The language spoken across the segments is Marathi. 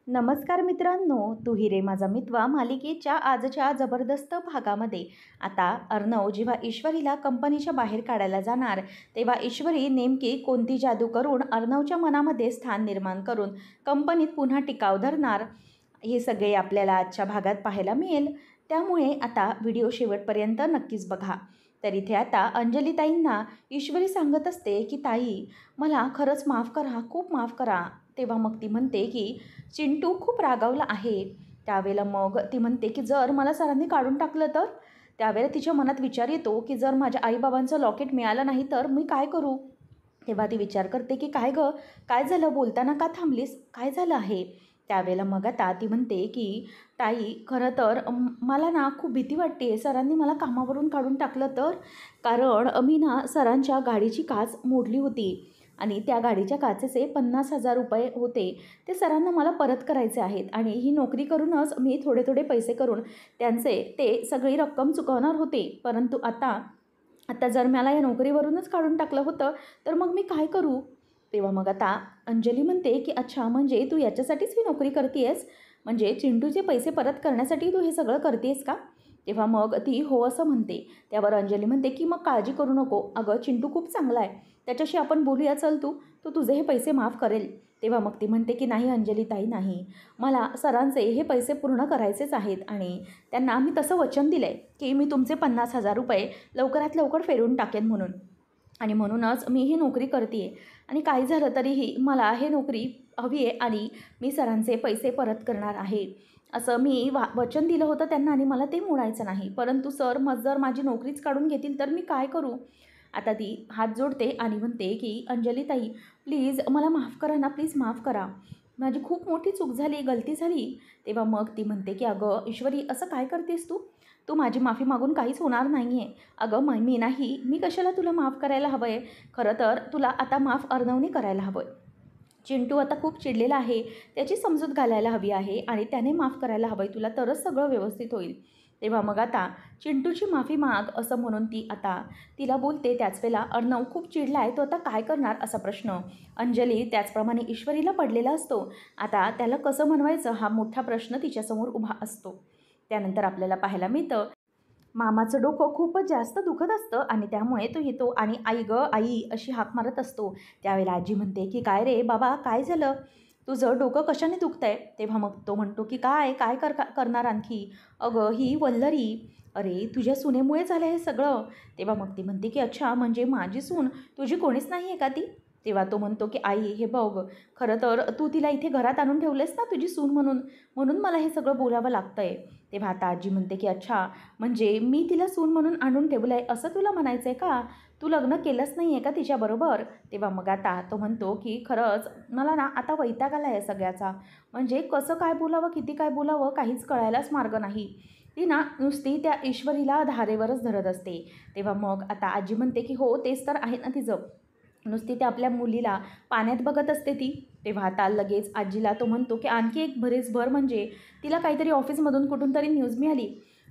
नमस्कार मित्रांनो, तू हिरे माझा मितवा मालिकेच्या आजच्या जबरदस्त भागामध्ये आता अर्णव जेव्हा ईश्वरीला कंपनीच्या बाहेर काढायला जाणार तेव्हा ईश्वरी नेमकी कोणती जादू करून अर्णवच्या मनामध्ये स्थान निर्माण करून कंपनीत पुन्हा टिकाव धरणार हे सगळे आपल्याला आजच्या भागात पाहायला मिळेल। त्यामुळे आता व्हिडिओ शेवटपर्यंत नक्कीच बघा। तर इथे आता अंजलीताईंना ईश्वरी सांगत असते की ताई मला खरंच माफ करा, खूप माफ करा। तेव्हा मग ती म्हणते की चिंटू खूप रागावला आहे। त्यावेळेला मग ती म्हणते की जर मला सरांनी काढून टाकलं तर? त्यावेळेला तिच्या मनात विचार येतो की जर माझ्या आईबाबांचं लॉकेट मिळालं नाही तर मी काय करू? तेव्हा ती विचार करते की काय गं, काय झालं, बोलताना का थांबलीस, काय झालं आहे? त्यावेळेला मग आता ती म्हणते की ताई खरं तर मला ना खूप भीती वाटते, सरांनी मला कामावरून काढून टाकलं तर? कारण मी ना सरांच्या गाडीची काच मोडली होती आणि त्या गाडीच्या काचेचे 50,000 रुपये होते, ते सरांना मला परत करायचे आहेत आणि ही नोकरी करूनच मी थोडे थोडे पैसे करून त्यांचे ते सगळी रक्कम चुकवणार होते। परंतु आता आता जर मला या नोकरीवरूनच काढून टाकलं होतं तर मग मी काय करू? तेव्हा मग आता अंजली म्हणते की अच्छा, म्हणजे तू याच्यासाठीच ही नोकरी करतेस, म्हणजे चिंटूचे पैसे परत करण्यासाठी तू हे सगळं करतेस का? तेव्हा मग ती हो असं म्हणते। त्यावर अंजली म्हणते की मग काळजी करू नको, अगं चिंटू खूप चांगला आहे, त्याच्याशी आपण बोलूया, चल तू तुझे हे पैसे माफ करेल। तेव्हा मग ती म्हणते की नाही अंजलीताई, नाही, मला सरांचे हे पैसे पूर्ण करायचेच आहेत आणि त्यांना मी तसं वचन दिलं आहे की मी तुमचे 50,000 रुपये लवकरात लवकर फेडून टाकेन म्हणून, आणि म्हणूनच मी ही नोकरी करते आहे आणि काही झालं तरीही मला हे नोकरी हवी आहे आणि मी सरांचे पैसे परत करणार आहे, असं मी वचन दिलं होतं त्यांना आणि मला ते मोडायचं नाही। परंतु सर मग जर माझी नोकरीच काढून घेतील तर मी काय करू? आता ती हात जोडते आणि म्हणते की अंजलीताई प्लीज मला माफ करा ना, प्लीज माफ करा, माझी खूप मोठी चूक झाली, गलती झाली। तेव्हा मग ती म्हणते की अगं ईश्वरी असं काय करतेस तू माझी माफी मागून काहीच होणार नाही आहे। अगं मी नाही, मी कशाला तुला माफ करायला हवं आहे? खरं तर तुला आता माफ अर्णवने करायला हवं आहे। चिंटू आता खूप चिडलेला आहे, त्याची समजूत घालायला हवी आहे आणि त्याने माफ करायला हवं आहे तुला, तरच सगळं व्यवस्थित होईल। तेव्हा मग आता चिंटूची माफी माग असं म्हणून ती आता तिला बोलते। त्याच वेळेला अर्णव खूप चिडला आहे, तो आता काय करणार असा प्रश्न अंजली त्याचप्रमाणे ईश्वरीला पडलेला असतो। आता त्याला कसं म्हणवायचं हा मोठा प्रश्न तिच्यासमोर उभा असतो। त्यानंतर आपल्याला पाहायला मिळतं मामाचं डोकं खूपच जास्त दुखत असतं आणि त्यामुळे तो येतो आणि आई गं आई अशी हाक मारत असतो। त्यावेळेला आजी म्हणते की काय रे बाबा, काय झालं, तुझं डोकं कशाने दुखतंय? तेव्हा मग तो म्हणतो की काय काय करणार आणखी? अगं ही वल्लरी, अरे तुझ्या सुनेमुळे झालं हे सगळं। तेव्हा मग ती म्हणते की अच्छा, म्हणजे माझी सून, तुझी कोणीच नाही आहे का ती? तेव्हा तो म्हणतो की आई हे बघ, खरं तर तू तिला इथे घरात आणून ठेवलेस ना तुझी सून म्हणून, म्हणून मला हे सगळं बोलावं लागतं आहे। तेव्हा आता आजी म्हणते की अच्छा, म्हणजे मी तिला सून म्हणून आणून ठेवलं आहे असं तुला म्हणायचं आहे का? तू लग्न केलंच नाही आहे का तिच्याबरोबर? तेव्हा मग आता तो म्हणतो की खरंच मला ना आता वैताग आला आहे सगळ्याचा, म्हणजे कसं काय बोलावं, किती काय बोलावं, काहीच कळायलाच मार्ग नाही। ती ना नुसती त्या ईश्वरीला धारेवरच धरत असते। तेव्हा मग आता आजी म्हणते की हो तेच तर आहे ना तिचं, नुसती त्या आपल्या मुलीला पाण्यात बघत असते ती। तेव्हा आता लगेच आजीला तो म्हणतो की आणखी एक भर म्हणजे तिला काहीतरी ऑफिसमधून कुठून तरी न्यूज मिळाली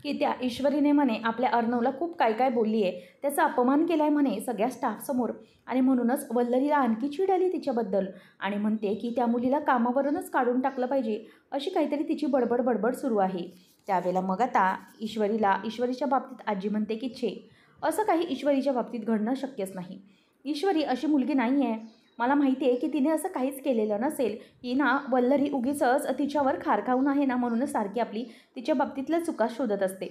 की त्या ईश्वरीने म्हणे आपल्या अर्णवला खूप काय काय बोलली आहे, त्याचा अपमान केला आहे म्हणे सगळ्या स्टाफसमोर, आणि म्हणूनच वल्लरीला आणखी चीड आली तिच्याबद्दल आणि म्हणते की त्या मुलीला कामावरूनच काढून टाकलं पाहिजे, अशी काहीतरी तिची बडबड सुरू आहे। त्यावेळेला मग आता ईश्वरीच्या बाबतीत आजी म्हणते की छे, असं काही ईश्वरीच्या बाबतीत घडणं शक्यच नाही, ईश्वरी अशी मुलगी नाही आहे, मला माहिती आहे की तिने असं काहीच केलेलं नसेल, ही ना वल्लरी उगीचच तिच्यावर खार खाऊन आहे ना, म्हणूनच सारखी आपली तिच्या बाबतीतल्या चुका शोधत असते,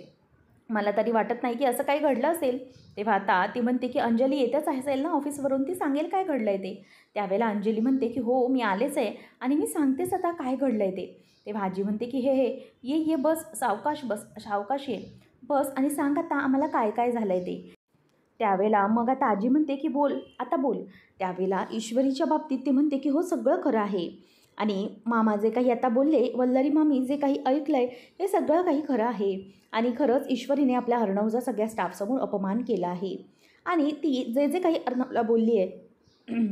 मला तरी वाटत नाही की असं काही घडलं असेल। तेव्हा आता ती म्हणते की अंजली येतच असेल ना ऑफिसवरून, ती सांगेल काय घडलं आहे ते। त्यावेळेला अंजली म्हणते की हो मी आलेच आहे आणि मी सांगतेच आता काय घडलं आहे ते। तेव्हा आजी म्हणते की हे ये बस, सावकाश बस, सावकाश ये, बस आणि सांग आता आम्हाला काय काय झालं आहे ते। त्यावेळेला मग आता आजी म्हणते की बोल, आता बोल। त्यावेळेला ईश्वरीच्या बाबतीत ती म्हणते की हो सगळं खरं आहे आणि मामा जे काही आता बोलले, वल्लरी मामी जे काही ऐकलं आहे हे सगळं काही खरं आहे आणि खरंच ईश्वरीने आपल्या अर्णवचा सगळ्या स्टाफसमोर अपमान केला आहे आणि ती जे जे काही अर्णवला बोलली आहे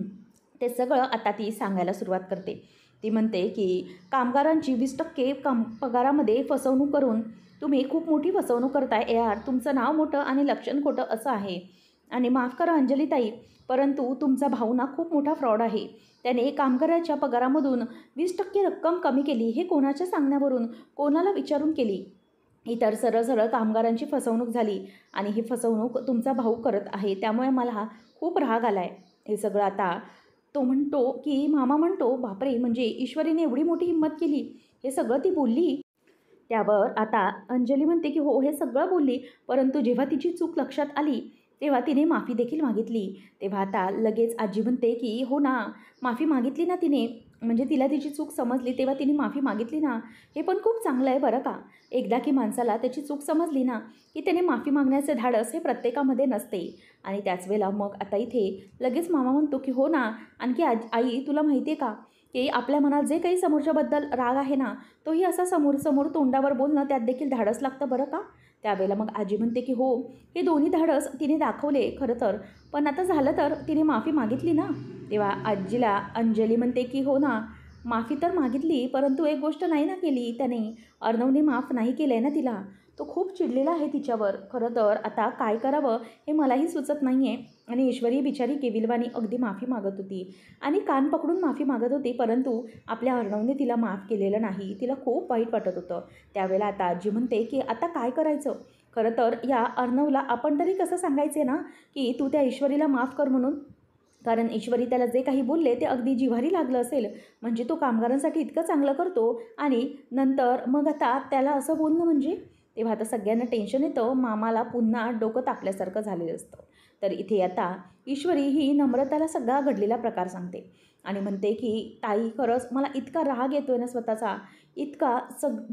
ते सगळं आता ती सांगायला सुरुवात करते। ती म्हणते की कामगारांची 20% पगारामध्ये फसवणूक करून तुम्ही खूप मोठी फसवणूक करताय यार, तुमचं नाव मोठं आणि लक्षण खोटं असं आहे, आणि माफ करा अंजलीताई, परंतु तुमचा भाऊ ना खूप मोठा फ्रॉड आहे. त्याने कामगाराच्या पगारामधून 20% रक्कम कमी केली. हे कोणाच्या सांगण्यावरून, कोणाला विचारून केली? इतर सरळ सरळ कामगारांची फसवणूक झाली आणि ही फसवणूक तुमचा भाऊ करत आहे. त्यामुळे मला खूप राग आला आहे. हे सगळं आता तो म्हणतो की मामा म्हणतो, बापरे, म्हणजे ईश्वरीने एवढी मोठी हिंमत केली, हे सगळं ती बोलली. त्यावर आता अंजली म्हणते की हो, हे सगळं बोलली, परंतु जेव्हा तिची चूक लक्षात आली तेव्हा तिने माफी देखील मागितली. तेव्हा आता लगेच आजी म्हणते की हो ना, माफी मागितली ना तिने, म्हणजे तिला तिची चूक समजली तेव्हा तिने माफी मागितली ना. हे पण खूप चांगलं आहे बरं का. एकदा की माणसाला त्याची चूक समजली ना की त्याने माफी मागण्याचे धाडस हे प्रत्येकामध्ये नसते. आणि त्याच वेळेला मग आता इथे लगेच मामा म्हणतो की हो ना, आणखी आई तुला माहिती आहे का की आपल्या मनात जे काही समोरच्याबद्दल राग आहे ना, तोही असा समोर तोंडावर बोलणं त्यात देखील धाडस लागतं बरं का. त्यावेळेला मग आजी म्हणते की हो, हे दोन्ही धाडस तिने दाखवले खरं तर, पण आता झालं तर तिने माफी मागितली ना. तेव्हा आजीला अंजली म्हणते की हो ना, माफी तर मागितली, परंतु एक गोष्ट नाही ना केली त्याने, अर्णवने माफ नाही केलं आहे ना तिला. तो खूप चिडलेला आहे तिच्यावर. खरं तर आता काय करावं हे मलाही सुचत नाही आहे. आणि ईश्वरी बिचारी केविलवाणी अगदी माफी मागत होती आणि कान पकडून माफी मागत होती, परंतु आपल्या अर्णवने तिला माफ केलेलं नाही. तिला खूप वाईट वाटत होतं. त्यावेळेला आता आजी म्हणते की आता काय करायचं? खरं तर या अर्णवला आपण तरी कसं सांगायचे ना की तू त्या ईश्वरीला माफ कर म्हणून, कारण ईश्वरी त्याला जे काही बोलले ते अगदी जिव्हारी लागलं असेल. म्हणजे तो कामगारांसाठी इतकं चांगलं करतो आणि नंतर मग आता त्याला असं बोलणं म्हणजे. तेव्हा आता सगळ्यांना टेन्शन येतं. मामाला पुन्हा डोकं तापल्यासारखं झालेलं असतं. तर इथे आता ईश्वरी ही नम्रताला सगळा घडलेला प्रकार सांगते आणि म्हणते की ताई, खरंच मला इतका राग येतोय ना स्वतःचा, इतका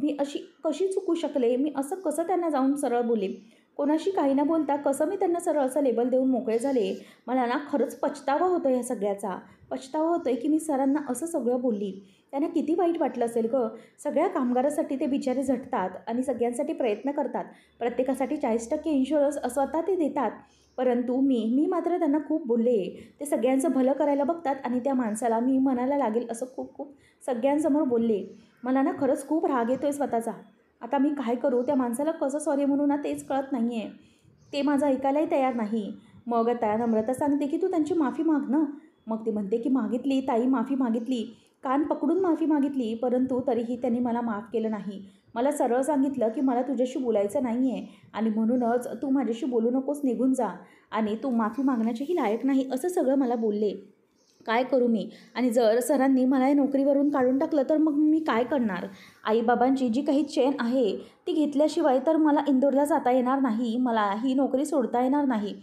मी अशी कशी चुकू शकले, मी असं कसं त्यांना जाऊन सरळ बोलेन, कोणाशी काही न बोलता कसं मी त्यांना सरळ असं लेबल देऊन मोकळे झाले. मला ना खरंच पछतावा होतो या सगळ्याचा. पछतावा होतोय की मी सरांना असं सगळं बोलली. त्यांना किती वाईट वाटलं असेल गं. सगळ्या कामगारासाठी ते बिचारे झटतात आणि सगळ्यांसाठी प्रयत्न करतात. प्रत्येकासाठी 40% इन्शुरन्स स्वतः ते देतात. परंतु मी मात्र त्यांना खूप बोलले. ते सगळ्यांचं भलं करायला बघतात आणि त्या माणसाला मी मनाला लागेल असं खूप खूप सगळ्यांसमोर बोलले. मला ना खरंच खूप राग येतोय स्वतःचा. आता मी काय करू? त्या माणसाला कसं सॉरी म्हणू ना तेच कळत नाही आहे. ते माझं ऐकायलाही तयार नाही. मग आता नम्रता सांगते की तू त्यांची माफी माग ना. मग ती म्हणते की मागितली ताई, माफी मागितली, कान पकडून माफी मागितली, परंतु तरीही त्यांनी मला माफ केलं नाही. मला सरळ सांगितलं की मला तुझ्याशी बोलायचं नाही आहे आणि म्हणूनच तू माझ्याशी बोलू नकोस, निघून जा, आणि तू माफी मागण्याचीही लायक नाही, असं सगळं मला बोलले. काय करू मी? आणि जर सरांनी मला या नोकरीवरून काढून टाकलं तर मग मी काय करणार? आईबाबांची जी काही चेन आहे ती घेतल्याशिवाय तर मला इंदोरला जाता येणार नाही, मला ही नोकरी सोडता येणार नाही.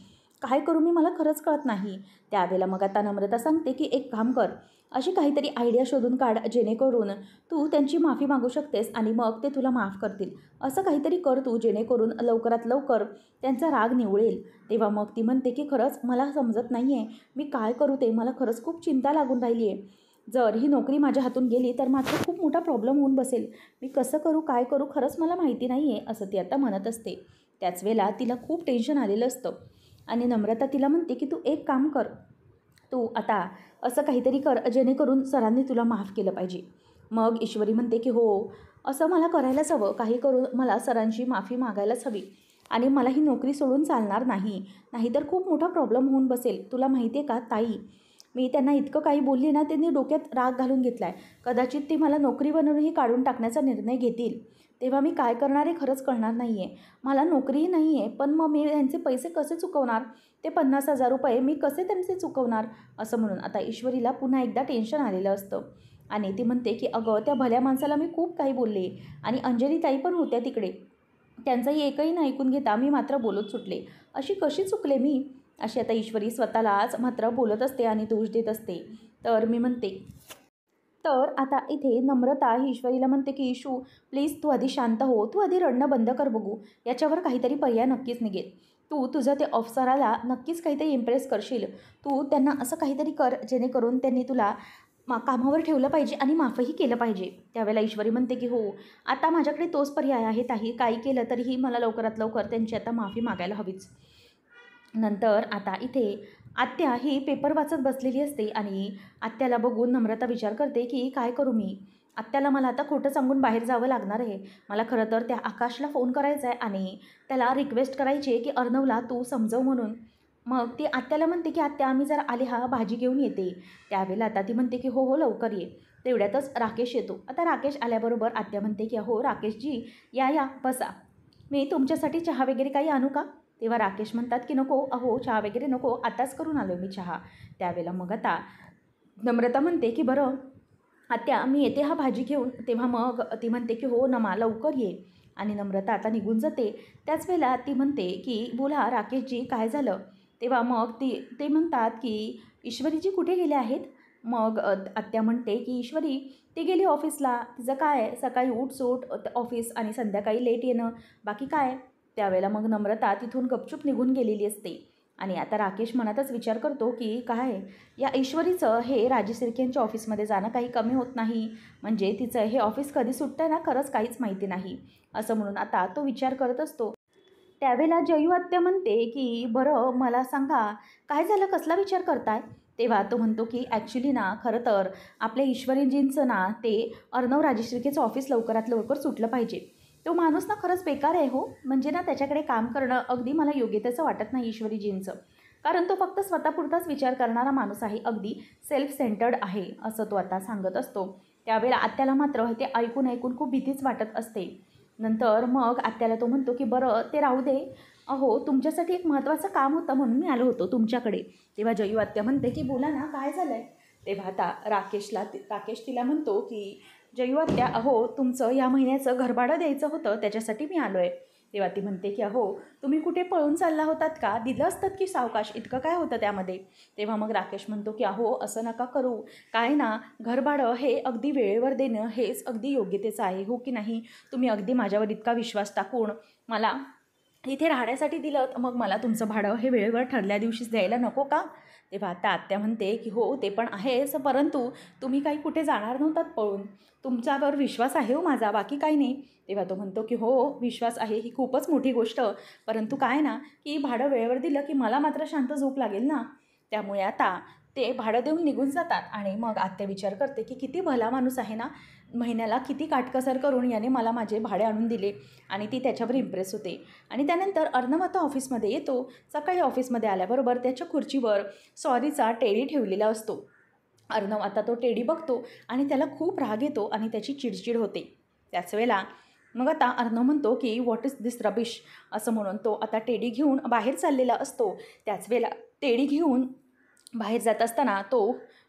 काय करू मी? मला खरंच कळत नाही. त्यावेळेला मग आता नम्रता सांगते की एक काम कर, अशी काहीतरी आयडिया शोधून काढ जेणेकरून तू त्यांची माफी मागू शकतेस आणि मग ते तुला माफ करतील. असं काहीतरी कर तू, जेणेकरून लवकरात लवकर त्यांचा राग निवळेल. तेव्हा मग ती म्हणते की खरंच मला समजत नाही आहे, मी काय करू ते, मला खरंच खूप चिंता लागून राहिली आहे. जर ही नोकरी माझ्या हातून गेली तर मात्र खूप मोठा प्रॉब्लेम होऊन बसेल. मी कसं करू, काय करू, खरंच मला माहिती नाही आहे, असं ती आता म्हणत असते. त्याच वेळेला तिला खूप टेन्शन आलेलं असतं आणि नम्रता तिला म्हणते की तू एक काम कर, तू आता असं काहीतरी कर जेणेकरून सरांनी तुला माफ केलं पाहिजे. मग ईश्वरी म्हणते की हो, असं मला करायलाच हवं, काही करून मला सरांची माफी मागायलाच हवी आणि मला ही नोकरी सोडून चालणार नाही, नाहीतर खूप मोठा प्रॉब्लेम होऊन बसेल. तुला माहिती आहे का ताई, मी त्यांना इतकं काही बोलली ना, त्यांनी डोक्यात राग घालून घेतला आहे. कदाचित ते मला नोकरीवरूनही काढून टाकण्याचा निर्णय घेतील. तेव्हा मी काय करणार आहे खरंच कळणार नाही आहे. मला नोकरीही नाही आहे, पण मग मी त्यांचे पैसे कसे चुकवणार? ते 50,000 रुपये मी कसे त्यांचे चुकवणार? असं म्हणून आता ईश्वरीला पुन्हा एकदा टेन्शन आलेलं असतं आणि ती म्हणते की अगं, त्या भल्या माणसाला मी खूप काही बोलले आणि अंजली ताई पण होत्या तिकडे. त्यांचंही एकही न ऐकून घेता मी मात्र बोलत सुटले. अशी कशी चुकले मी? अशी आता ईश्वरी स्वतःलाच मात्र बोलत असते आणि दोष देत असते. तर मी म्हणते, तर आता इथे नम्रता ही ईश्वरीला म्हणते की ईशू, प्लीज तू आधी शांत हो, तू आधी रडणं बंद कर बघू, याच्यावर काहीतरी पर्याय नक्कीच निघेल. तू तुझं ते अफसराला नक्कीच काहीतरी इम्प्रेस करशील. तू त्यांना असं काहीतरी कर जेणेकरून त्यांनी तुला कामावर ठेवलं पाहिजे आणि माफही केलं पाहिजे. त्यावेळेला ईश्वरी म्हणते की हो, आता माझ्याकडे तोच पर्याय आहे ताई, काही केलं तरीही मला लवकरात लवकर त्यांची आता माफी मागायला हवीच. नंतर आता इथे आत्या ही पेपर वाचत बसलेली असते आणि आत्याला बघून नम्रता विचार करते की काय करू मी? आत्याला मला आता खोटं सांगून बाहेर जावं लागणार आहे. मला खरं तर त्या आकाशला फोन करायचा आहे आणि त्याला रिक्वेस्ट करायची आहे की अर्णवला तू समजव म्हणून. मग ती आत्याला म्हणते की आत्या मी जरा आले हा भाजी घेऊन येते. त्यावेळेला आता ती म्हणते की हो हो लवकर ये. तेवढ्यातच राकेश येतो. आता राकेश आल्याबरोबर आत्या म्हणते की अहो राकेशजी या या बसा, मी तुमच्यासाठी चहा वगैरे काही आणू का? तेव्हा राकेश म्हणतात की नको अहो चहा वगैरे नको, आताच करून आलो मी चहा. त्यावेळेला मग आता नम्रता म्हणते की बरं आत्या मी येते हा भाजी घेऊन. तेव्हा मग ती म्हणते की हो नमा लवकर ये. आणि नम्रता आता निघून जाते. त्याच वेळेला ती म्हणते की बोला राकेशजी काय झालं? तेव्हा मग ते म्हणतात की ईश्वरीजी कुठे गेले आहेत? मग आत्या म्हणते की ईश्वरी ती गेली ऑफिसला, तिचं काय सकाळी उठसूट ऑफिस आणि संध्याकाळी लेट येणं, बाकी काय. त्यावेळेला मग नम्रता तिथून गपचूप निघून गेलेली असते. आणि आता राकेश मनातच विचार करतो की काय या ईश्वरीचं हे राजेशिर्के यांच्या ऑफिसमध्ये जाणं काही कमी होत नाही, म्हणजे तिचं हे ऑफिस कधी सुटतं ना खरंच काहीच माहिती नाही, असं म्हणून आता तो विचार करत असतो. त्यावेळेला जयू आत्या म्हणते की बरं मला सांगा काय झालं, कसला विचार करताय? तेव्हा तो म्हणतो की ॲक्च्युली ना खरं तर आपल्या ईश्वरीजींचं ना ते अर्णव राजेशिर्केचं ऑफिस लवकरात लवकर सुटलं पाहिजे. तो माणूस ना खरंच बेकार आहे हो, म्हणजे ना त्याच्याकडे काम करणं अगदी मला योग्य त्याचं वाटत नाही ईश्वरीजींचं, कारण तो फक्त स्वतःपुरताच विचार करणारा माणूस आहे, अगदी सेल्फ सेंटर्ड आहे असं तो आता सांगत असतो. त्यावेळेला आत्याला मात्र ते ऐकून ऐकून खूप भीतीच वाटत असते. नंतर मग आत्याला तो म्हणतो की बरं ते राहू दे, अहो तुमच्यासाठी एक महत्त्वाचं काम होतं म्हणून मी आलो होतो तुमच्याकडे. तेव्हा जयू आत्या म्हणते की बोला ना काय झालं आहे? तेव्हा आता राकेश तिला म्हणतो की जयू आत्या अहो तुमचं या महिन्याचं घरभाडं द्यायचं होतं त्याच्यासाठी मी आलो आहे. तेव्हा ती म्हणते की अहो तुम्ही कुठे पळून चालला होतात का, दिलं असतात की सावकाश, इतकं काय होतं त्यामध्ये. तेव्हा मग राकेश म्हणतो की अहो असं नका करू, काय ना घरभाडं हे अगदी वेळेवर देणं हेच अगदी योग्यतेचं आहे हो की नाही. तुम्ही अगदी माझ्यावर इतका विश्वास टाकून मला इथे राहण्यासाठी दिलं, मग मला तुमचं भाडं हे वेळेवर ठरल्या दिवशीच द्यायला नको का? तेव्हा आता आत्या म्हणते की हो ते पण आहेच, परंतु तुम्ही काही कुठे जाणार नव्हतात पळून, तुमच्यावर विश्वास आहे हो माझा, बाकी काही नाही. तेव्हा तो म्हणतो की हो विश्वास आहे ही खूपच मोठी गोष्ट, परंतु काय ना की भाडं वेळेवर दिलं की मला मात्र शांत झोप लागेल ना. त्यामुळे आता ते भाडं देऊन निघून जातात. आणि मग आत्या विचार करते की किती भला माणूस आहे ना, महिन्याला किती काटकसर करून याने मला माझे भाडे आणून दिले, आणि ती त्याच्यावर इम्प्रेस होते. आणि त्यानंतर अर्णव आता ऑफिसमध्ये येतो. सकाळी ऑफिसमध्ये आल्याबरोबर त्याच्या खुर्चीवर सॉरीचा टेडी ठेवलेला असतो. अर्णव आता तो टेडी बघतो आणि त्याला खूप राग येतो आणि त्याची चिडचिड होते. त्याच वेळेला मग आता अर्णव म्हणतो की व्हॉट इज दिस रबिश, असं म्हणून तो आता टेडी घेऊन बाहेर चाललेला असतो. त्याच वेळेला टेडी घेऊन बाहेर जात असताना तो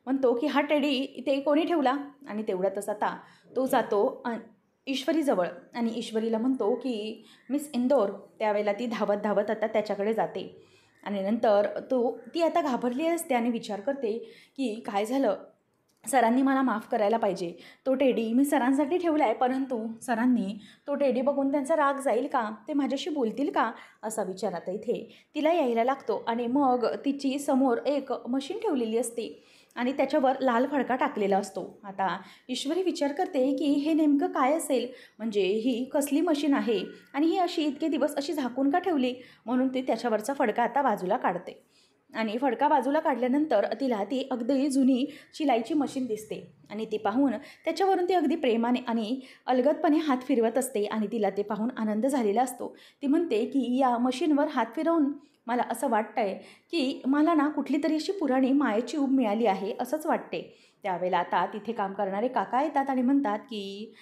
म्हणतो की हा टेडी इथे कोणी ठेवला. आणि तेवढ्यातच आता तो जातो ईश्वरीजवळ आणि ईश्वरीला म्हणतो की मिस इंदोर. त्यावेळेला ती धावत धावत आता त्याच्याकडे जाते. आणि नंतर ती आता घाबरली असते आणि विचार करते की काय झालं, सरांनी मला माफ करायला पाहिजे, तो टेडी मी सरांसाठी ठेवला आहे, परंतु सरांनी तो टेडी बघून त्यांचा राग जाईल का, ते माझ्याशी बोलतील का, असा विचार आता इथे तिला यायला लागतो. आणि मग तिची समोर एक मशीन ठेवलेली असते आणि त्याच्यावर लाल फडका टाकलेला असतो. आता ईश्वरी विचार करते की हे नेमकं काय असेल, म्हणजे ही कसली मशीन आहे आणि ही अशी इतके दिवस अशी झाकून का ठेवली, म्हणून ती त्याच्यावरचा फडका आता बाजूला काढते. आणि फडका बाजूला काढल्यानंतर तिला ती अगदी जुनी शिलाईची मशीन दिसते आणि ती पाहून त्याच्यावरून ती अगदी प्रेमाने आणि अलगदपणे हात फिरवत असते आणि तिला ते पाहून आनंद झालेला असतो. ती म्हणते की या मशीनवर हात फिरवून मला असं वाटतं आहे की मला ना कुठली तरी अशी पुराणी मायेची ऊब मिळाली आहे असंच वाटते. त्यावेळेला आता तिथे काम करणारे काका येतात आणि म्हणतात की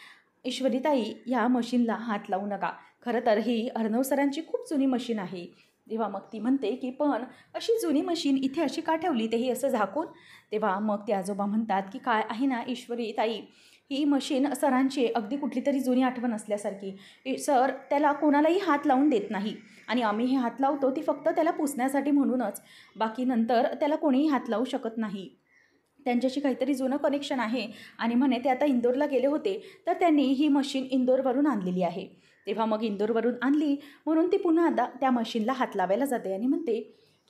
ईश्वरीताई या मशीनला हात लावू नका, खरं तर ही अर्णव सरांची खूप जुनी मशीन आहे. तेव्हा मग ती म्हणते की पण अशी जुनी मशीन इथे अशी का ठेवली, तेही असं झाकून. तेव्हा मग ते आजोबा म्हणतात की काय आहे ना ईश्वरी ताई, ही मशीन सरांची अगदी कुठली तरी जुनी आठवण असल्यासारखी, सर त्याला कोणालाही हात लावून देत नाही आणि आम्ही हे हात लावतो ती फक्त त्याला पुसण्यासाठी म्हणूनच, बाकी नंतर त्याला कोणीही हात लावू शकत नाही. त्यांच्याशी काहीतरी जुनं कनेक्शन आहे आणि म्हणे ते आता इंदोरला गेले होते तर त्यांनी ही मशीन इंदोरवरून आणलेली आहे. तेव्हा मग इंदोरवरून आणली म्हणून ती पुन्हा आता त्या मशीनला हात लावायला जाते आणि म्हणते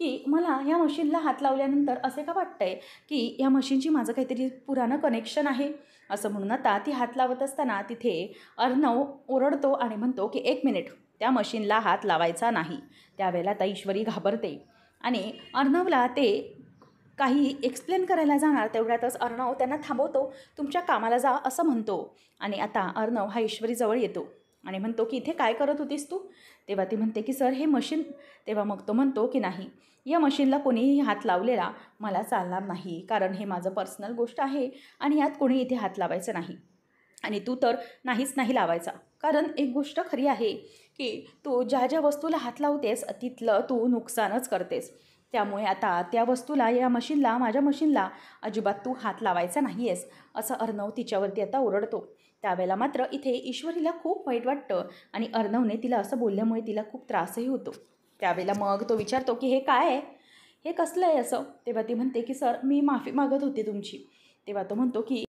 की मला ह्या मशीनला हात लावल्यानंतर असे का वाटतंय की ह्या मशीनची माझं काहीतरी पुराणं कनेक्शन आहे, असं म्हणून आता ती हात लावत असताना तिथे अर्णव ओरडतो आणि म्हणतो की 1 मिनिट, त्या मशीनला हात लावायचा नाही. त्यावेळेला आता ईश्वरी घाबरते आणि अर्णवला ते काही एक्सप्लेन करायला जाणार तेवढ्यातच अर्णव त्यांना थांबवतो, तुमच्या कामाला जा असं म्हणतो. आणि आता अर्णव हा ईश्वरीजवळ येतो आणि म्हणतो की इथे काय करत होतीस तू. तेव्हा ती म्हणते की सर हे मशीन. तेव्हा मग तो म्हणतो की नाही, या मशीनला कोणीही हात लावलेला मला चालणार नाही, कारण हे माझं पर्सनल गोष्ट आहे आणि यात कोणी इथे हात लावायचं नाही. आणि तू तर नाहीच नाही लावायचा, कारण एक गोष्ट खरी आहे की तू ज्या ज्या वस्तूला हात लावतेस तिथलं तू नुकसानच करतेस. त्यामुळे आता त्या वस्तूला, या मशीनला, माझ्या मशीनला अजिबात तू हात लावायचा नाही आहेस, असं अर्णव तिच्यावरती आता ओरडतो. त्यावेळेला मात्र इथे ईश्वरीला खूप वाईट वाटतं आणि अर्णवने तिला असं बोलल्यामुळे तिला खूप त्रासही होतो. त्यावेळेला मग तो विचारतो की हे काय आहे, हे कसलं आहे असं. तेव्हा ती म्हणते की सर, मी माफी मागत होते तुमची. तेव्हा तो म्हणतो की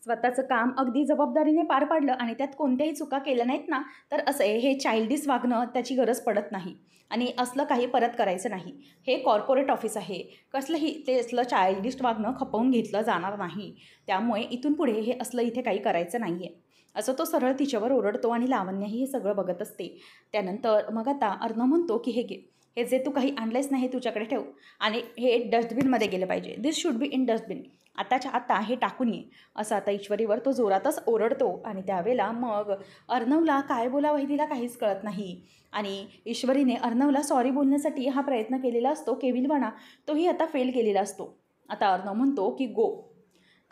स्वतःचं काम अगदी जबाबदारीने पार पाडलं आणि त्यात कोणत्याही चुका केल्या नाहीत ना, तर असं आहे, हे चाइल्डिश वागणं त्याची गरज पडत नाही आणि असलं काही परत करायचं नाही. हे कॉर्पोरेट ऑफिस आहे, कसलंही ते असलं चाइल्डिश वागणं खपवून घेतलं जाणार नाही. त्यामुळे इथून पुढे हे असलं इथे काही करायचं नाही आहे, असं तो सरळ तिच्यावर ओरडतो. आणि लावण्याही हे सगळं बघत असते. त्यानंतर मग आता अर्णव म्हणतो की हे घे, हे जे तू काही आणलंयस ना, हे तुझ्याकडे ठेव आणि हे डस्टबिनमध्ये गेलं पाहिजे. दिस शुड बी इन डस्टबिन. आताच्या आता हे टाकून ये, असं आता ईश्वरीवर तो जोरातच ओरडतो. आणि त्यावेळेला मग अर्णवला काय बोलावं हे तिला काहीच कळत नाही. आणि ईश्वरीने अर्णवला सॉरी बोलण्यासाठी हा प्रयत्न केलेला असतो, केविलवाणा, तोही आता फेल केलेला असतो. आता अर्णव म्हणतो की गो,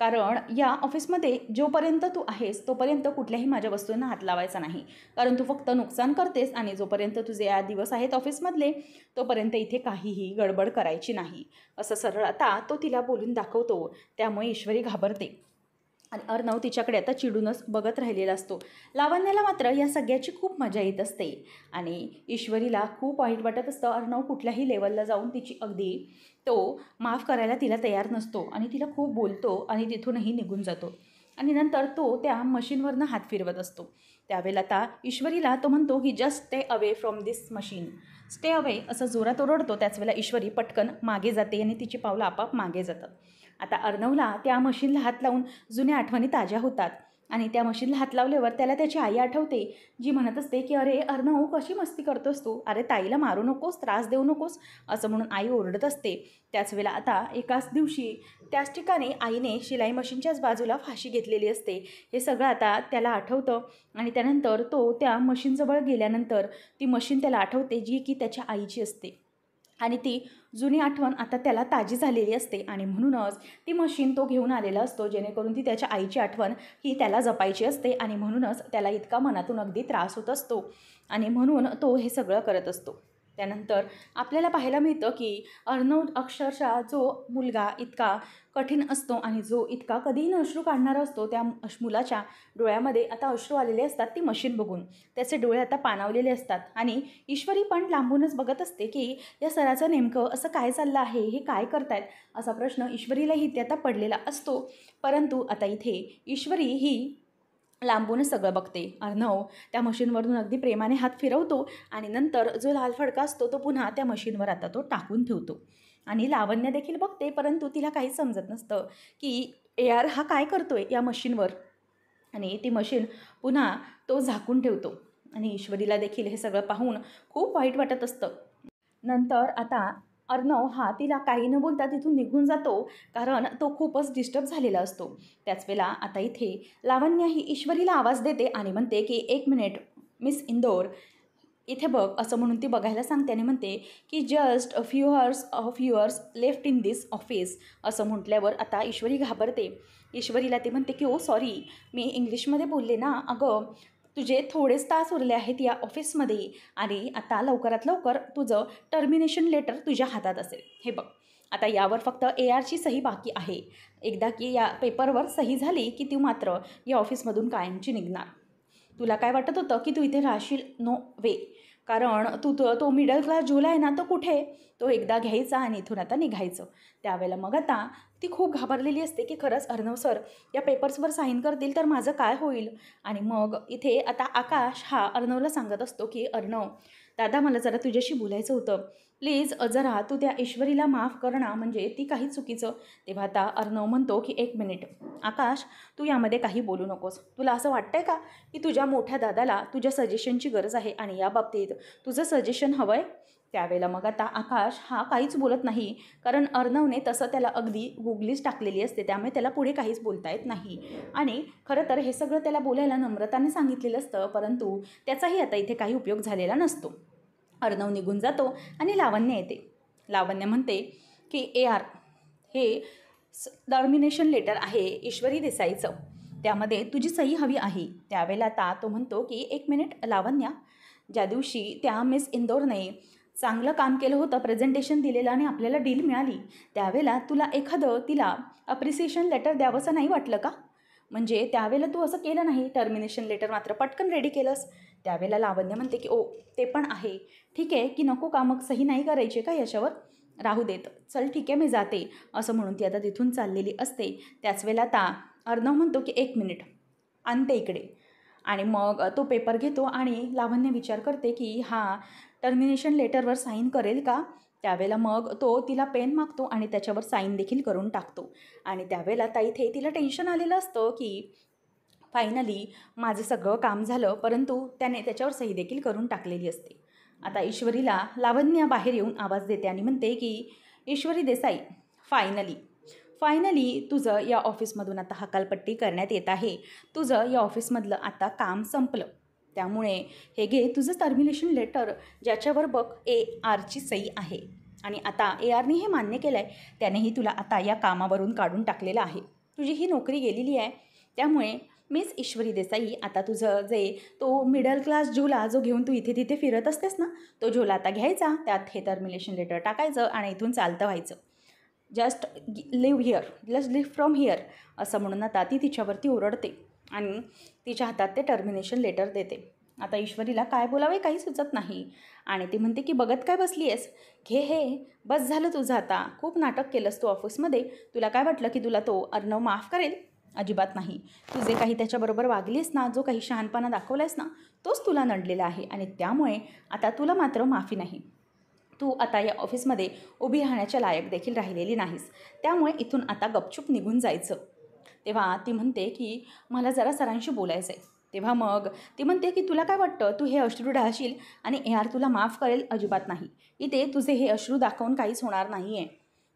कारण या ऑफिसमध्ये जोपर्यंत तू आहेस तोपर्यंत कुठल्याही माझ्या वस्तूंना हात लावायचा नाही, कारण तू फक्त नुकसान करतेस. आणि जोपर्यंत तुझे या दिवस आहेत ऑफिसमधले, तोपर्यंत इथे काहीही गडबड करायची नाही, असं सरळ आता तो तिला बोलून दाखवतो. त्यामुळे ईश्वरी घाबरते आणि अर्णव तिच्याकडे आता चिडूनच बघत राहिलेला असतो. लावण्याला मात्र या सगळ्याची खूप मजा येत असते आणि ईश्वरीला खूप वाईट वाटत असतं. अर्णव कुठल्याही लेवलला जाऊन तिची अगदी तो माफ करायला तिला तयार नसतो आणि तिला खूप बोलतो आणि तिथूनही निघून जातो. आणि नंतर तो त्या मशीनवरनं हात फिरवत असतो. त्यावेळेला आता ईश्वरीला तो म्हणतो की just stay away from this machine, stay away, असं जोरात ओरडतो. त्याच वेळेला ईश्वरी पटकन मागे जाते आणि तिची पावलं आपाप मागे जातात. आता अर्णवला त्या मशीनला हात लावून जुन्या आठवणी ताज्या होतात आणि त्या मशीनला हात लावल्यावर त्याला त्याची आई आठवते, जी म्हणत असते की अरे अर्णव, कशी मस्ती करतोस तू, अरे ताईला मारू नकोस, त्रास देऊ नकोस, असं म्हणून आई ओरडत असते. त्याच वेळेला आता एकाच दिवशी त्याच ठिकाणी आईने शिलाई मशीनच्याच बाजूला फाशी घेतलेली असते. हे सगळं आता त्याला आठवतं आणि त्यानंतर तो त्या मशीनजवळ गेल्यानंतर ती मशीन त्याला आठवते, जी की त्याच्या आईची असते. आणि ती जुनी आठवण आता त्याला ताजी झालेली असते आणि म्हणूनच ती मशीन तो घेऊन आलेला असतो, जेणेकरून ती त्याच्या आईची आठवण ही त्याला जपायची असते. आणि म्हणूनच त्याला इतका मनातून अगदी त्रास होत असतो आणि म्हणून तो हे सगळं करत असतो. त्यानंतर आपल्याला पाहायला मिळतं की अर्णव अक्षरशः जो मुलगा इतका कठीण असतो आणि जो इतका कधीही न अश्रू काढणारा असतो, त्या मुलाच्या डोळ्यामध्ये आता अश्रू आलेले असतात. ती मशीन बघून त्याचे डोळे आता पाणावलेले असतात आणि ईश्वरी पण लांबूनच बघत असते की या सराचं नेमकं असं काय चाललं आहे, हे काय करतायत, असा प्रश्न ईश्वरीलाही ते आता पडलेला असतो. परंतु आता इथे ईश्वरी ही लांबूनच सगळं बघते. अर्णव त्या मशीनवरून अगदी प्रेमाने हात फिरवतो आणि नंतर जो लाल फडका असतो तो पुन्हा त्या मशीनवर आता तो टाकून ठेवतो. आणि लावण्य देखील बघते, परंतु तिला काहीच समजत नसतं की AR हा काय करतोय या मशीनवर. आणि ती मशीन पुन्हा तो झाकून ठेवतो आणि ईश्वरीला देखील हे सगळं पाहून खूप वाईट वाटत असतं. नंतर आता अर्णव हा तिला काही न बोलता तिथून निघून जातो, कारण तो खूपच डिस्टर्ब झालेला असतो. त्याच वेळेला आता इथे लावण्य ही ईश्वरीला आवाज देते आणि म्हणते की एक मिनिट मिस इंदोर, इथे बघ, असं म्हणून ती बघायला सांगते आणि म्हणते की just a few years left in this office, असं म्हटल्यावर आता ईश्वरी घाबरते. ईश्वरीला ती म्हणते की ओ सॉरी, मी इंग्लिशमध्ये बोलले ना, अगं तुझे थोडेच तास उरले आहेत या ऑफिसमध्ये आणि आता लवकरात लवकर तुझं टर्मिनेशन लेटर तुझ्या हातात असेल. हे बघ, आता यावर फक्त ARची सही बाकी आहे. एकदा की या पेपरवर सही झाली की ती मात्र या ऑफिसमधून कायमची निघणार. तुला काय वाटत होतं की तू इथे राहशील? नो वे, कारण तो मिडल क्लास झोला आहे ना, तो कुठे, तो एकदा घ्यायचा आणि इथून आता निघायचं. त्यावेळेला मग आता ती खूप घाबरलेली असते की खरंच अर्णव सर या पेपर्सवर साईन करतील तर माझं काय होईल. आणि मग इथे आता आकाश हा अर्णवला सांगत असतो की अर्णव दादा, मला जरा तुझ्याशी बोलायचं होतं, प्लीज जरा तू त्या ईश्वरीला माफ कर ना, म्हणजे ती काही चुकीचं. तेव्हा आता अर्णव म्हणतो की एक मिनिट आकाश, तू यामध्ये काही बोलू नकोस. तुला असं वाटतंय का की तुझ्या मोठ्या दादाला तुझ्या सजेशनची गरज आहे आणि या बाबतीत तुझं सजेशन हवं आहे? त्यावेळेला मग आता आकाश हा काहीच बोलत नाही, कारण अर्णवने तसं त्याला अगदी गुगलीच टाकलेली असते, त्यामुळे त्याला पुढे काहीच बोलता येत नाही. आणि खरं तर हे सगळं त्याला बोलायला नम्रताने सांगितलेलं असतं, परंतु त्याचाही आता इथे काही उपयोग झालेला नसतो. अर्णव निघून जातो आणि लावण्य येते. लावण्य म्हणते की AR हे टर्मिनेशन लेटर आहे ईश्वरी देसाईचं, त्यामध्ये तुझी सही हवी आहे. त्यावेळेला आता तो म्हणतो की 1 मिनिट लावण्या, ज्या दिवशी त्या मिस इंदोरने चांगलं काम केलं होतं, प्रेझेंटेशन दिलेलं आणि आपल्याला डील मिळाली, त्यावेळेला तुला एखादं तिला अप्रिसिएशन लेटर द्यावंसं नाही वाटलं का? म्हणजे त्यावेळेला तू असं केलं नाही, टर्मिनेशन लेटर मात्र पटकन रेडी केलंस. त्यावेळेला लावण्य म्हणते की ओ ते पण आहे, ठीक आहे की नको का, मग सही नाही करायची का याच्यावर, राहू देत, चल ठीक आहे मी जाते, असं म्हणून ती आता तिथून चाललेली असते. त्याच वेळेला आता अर्णव म्हणतो की 1 मिनिट आणते इकडे, आणि मग तो पेपर घेतो आणि लावण्य विचार करते की हा टर्मिनेशन लेटरवर साईन करेल का. त्यावेळेला मग तो तिला पेन मागतो आणि त्याच्यावर साईन देखील करून टाकतो. आणि त्यावेळेला आता इथे तिला टेन्शन आलेलं असतं की फायनली माझं सगळं काम झालं, परंतु त्याने त्याच्यावर सही देखील करून टाकलेली असते. आता ईश्वरीला लावण्य बाहेर येऊन आवाज देते आणि म्हणते की ईश्वरी देसाई, फायनली तुझं या ऑफिसमधून आता हकालपट्टी करण्यात येत आहे. तुझं या ऑफिसमधलं आता काम संपलं, त्यामुळे हे घे तुझं टर्मिनेशन लेटर, ज्याच्यावर बघ ARची सही आहे. आणि आता ARने हे मान्य केलं आहे, त्यानेही तुला आता या कामावरून काढून टाकलेलं आहे. तुझी ही नोकरी गेलेली आहे. त्यामुळे मिस ईश्वरी देसाई, आता तुझं जे तो मिडल क्लास झोला जो घेऊन तू इथे तिथे फिरत असतेस ना, तो झोला आता घ्यायचा, त्यात हे टर्मिनेशन लेटर टाकायचं आणि इथून चालतं व्हायचं. जस्ट लिव्ह फ्रॉम हिअर, असं म्हणून आता ती तिच्यावरती ओरडते आणि तिच्या हातात ते टर्मिनेशन लेटर देते. आता ईश्वरीला काय बोलावे काही सुचत नाही आणि ती म्हणते की बघत काय बसली आहेस, घे हे, बस झालं तुझं आता, खूप नाटक केलंस तू ऑफिसमध्ये. तुला काय वाटलं की तुला तो अर्णव माफ करेल? अजिबात नाही. तू जे काही त्याच्याबरोबर वागलीस ना, जो काही शहाणपणा दाखवलायस ना, तोच तुला नडलेला आहे आणि त्यामुळे आता तुला मात्र माफी नाही. तू आता या ऑफिसमध्ये उभी राहण्याच्या लायक देखील राहिलेली नाहीस, त्यामुळे इथून आता गपचूप निघून जायचं. तेव्हा ती म्हणते की मला जरा सरांशी बोलायचं आहे. तेव्हा मग ती म्हणते की तुला काय वाटतं, तू हे अश्रू ढाळशील आणि AR तुला माफ करेल? अजिबात नाही. इथे तुझे हे अश्रू दाखवून काहीच होणार नाही आहे.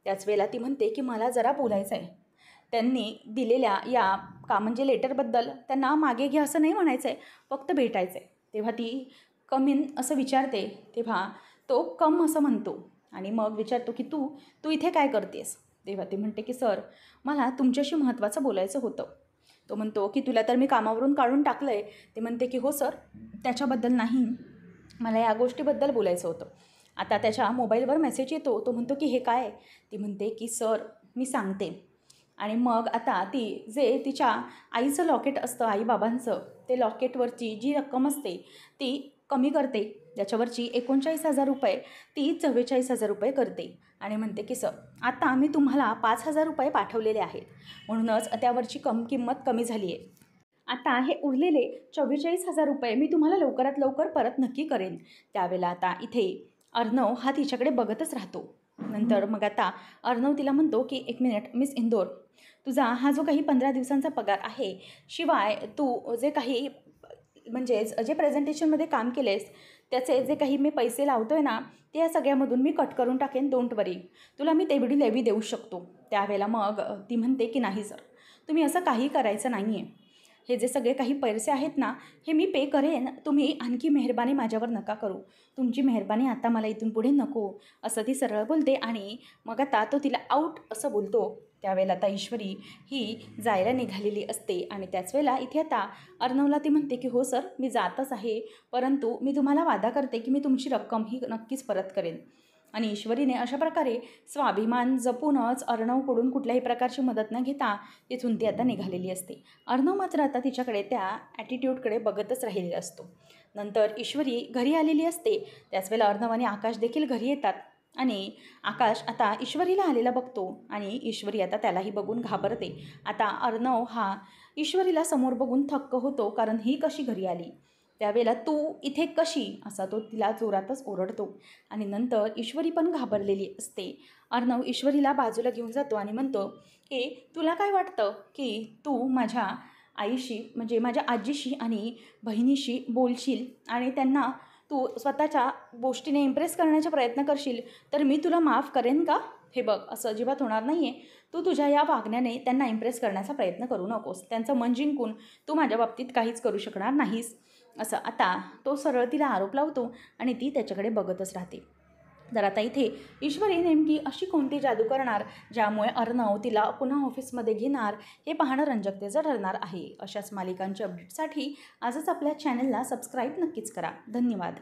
त्याच वेळेला ती म्हणते की मला जरा बोलायचं आहे. त्यांनी दिलेल्या या म्हणजे लेटरबद्दल त्यांना मागे घ्या असं नाही म्हणायचं आहे, फक्त भेटायचं आहे. तेव्हा ती कम इन असं विचारते, तेव्हा तो कम असं म्हणतो आणि मग विचारतो की तू इथे काय करतेस? तेव्हा ती म्हणते की सर, मला तुमच्याशी महत्त्वाचं बोलायचं होतं. तो म्हणतो की तुला तर मी कामावरून काढून टाकलं आहे. ते म्हणते की हो सर, त्याच्याबद्दल नाही, मला या गोष्टीबद्दल बोलायचं होतं. आता त्याच्या मोबाईलवर मेसेज येतो. तो म्हणतो की हे काय? ती म्हणते की सर मी सांगते. आणि मग आता ती जे तिच्या आईचं लॉकेट असतं, आईबाबांचं, ते लॉकेटवरची जी रक्कम असते ती कमी करते. त्याच्यावरची 39,000 रुपये ती 44,000 रुपये करते आणि म्हणते की सर, आता मी तुम्हाला 5,000 रुपये पाठवलेले आहेत, म्हणूनच त्यावरची किंमत कमी झाली आहे. आता हे उरलेले 44,000 रुपये मी तुम्हाला लवकरात लवकर परत नक्की करेन. त्यावेळेला आता इथे अर्णव हा तिच्याकडे बघतच राहतो. नंतर मग आता अर्णव तिला म्हणतो की 1 मिनिट मिस इंदोर, तुझा हा जो काही 15 दिवसांचा पगार आहे, शिवाय तू जे काही म्हणजेच जे प्रेझेंटेशनमध्ये काम केलेस त्याचे जे काही मी पैसे लावतो आहे ना, ते या सगळ्यामधून मी कट करून टाकेन, डोंट वरी, तुला मी तेवढी लेवी देऊ शकतो. त्यावेळेला मग ती म्हणते की नाही सर, तुम्ही असं काही करायचं नाही आहे. हे जे सगळे काही पैसे आहेत ना, हे मी पे करेन, तुम्ही आणखी मेहरबानी माझ्यावर नका करू, तुमची मेहरबानी आता मला इथून पुढे नको, असं ती सरळ बोलते. आणि मग आता तो तिला आऊट असं बोलतो. त्यावेळेला आता ईश्वरी ही जायला निघालेली असते आणि त्याच वेळेला इथे आता अर्णवला ती म्हणते की हो सर, मी जातच आहे, परंतु मी तुम्हाला वादा करते की मी तुमची रक्कम ही नक्कीच परत करेन. आणि ईश्वरीने अशा प्रकारे स्वाभिमान जपूनच अर्णवकडून कुठल्याही प्रकारची मदत न घेता तिथून ती आता निघालेली असते. अर्णव मात्र आता तिच्याकडे त्या ॲटिट्यूडकडे बघतच राहिलेला असतो. नंतर ईश्वरी घरी आलेली असते. त्याच वेळेला अर्णव आणि आकाश देखील घरी येतात आणि आकाश आता ईश्वरीला आलेला बघतो आणि ईश्वरी आता त्यालाही बघून घाबरते. आता अर्णव हा ईश्वरीला समोर बघून थक्क होतो, कारण ही कशी घरी आली, त्यावेळेला तू इथे कशी, असा तो तिला जोरातच ओरडतो. आणि नंतर ईश्वरी पण घाबरलेली असते. अर्णव ईश्वरीला बाजूला घेऊन जातो आणि म्हणतो की तुला काय वाटतं की तू माझ्या आईशी म्हणजे माझ्या आजीशी आणि बहिणीशी बोलशील आणि त्यांना तू स्वतःच्या गोष्टीने इम्प्रेस करण्याचा प्रयत्न करशील तर मी तुला माफ करेन का? हे बघ, असं अजिबात होणार नाही आहे. तू तुझ्या या वागण्याने त्यांना इम्प्रेस करण्याचा प्रयत्न करू नकोस. त्यांचं मन जिंकून तू माझ्या बाबतीत काहीच करू शकणार नाहीस, असं आता तो सरळ तिला आरोप लावतो आणि ती त्याच्याकडे बघतच राहते. तर आता इथे ईश्वरी नेमकी अशी कोणती जादू करणार ज्यामुळे अर्णव तिला पुन्हा ऑफिसमध्ये घेणार हे पाहणं रंजकतेचं ठरणार आहे। अशाच मालिकांच्या अपडेटसाठी आजच आपल्या चॅनलला सबस्क्राईब नक्कीच करा। धन्यवाद।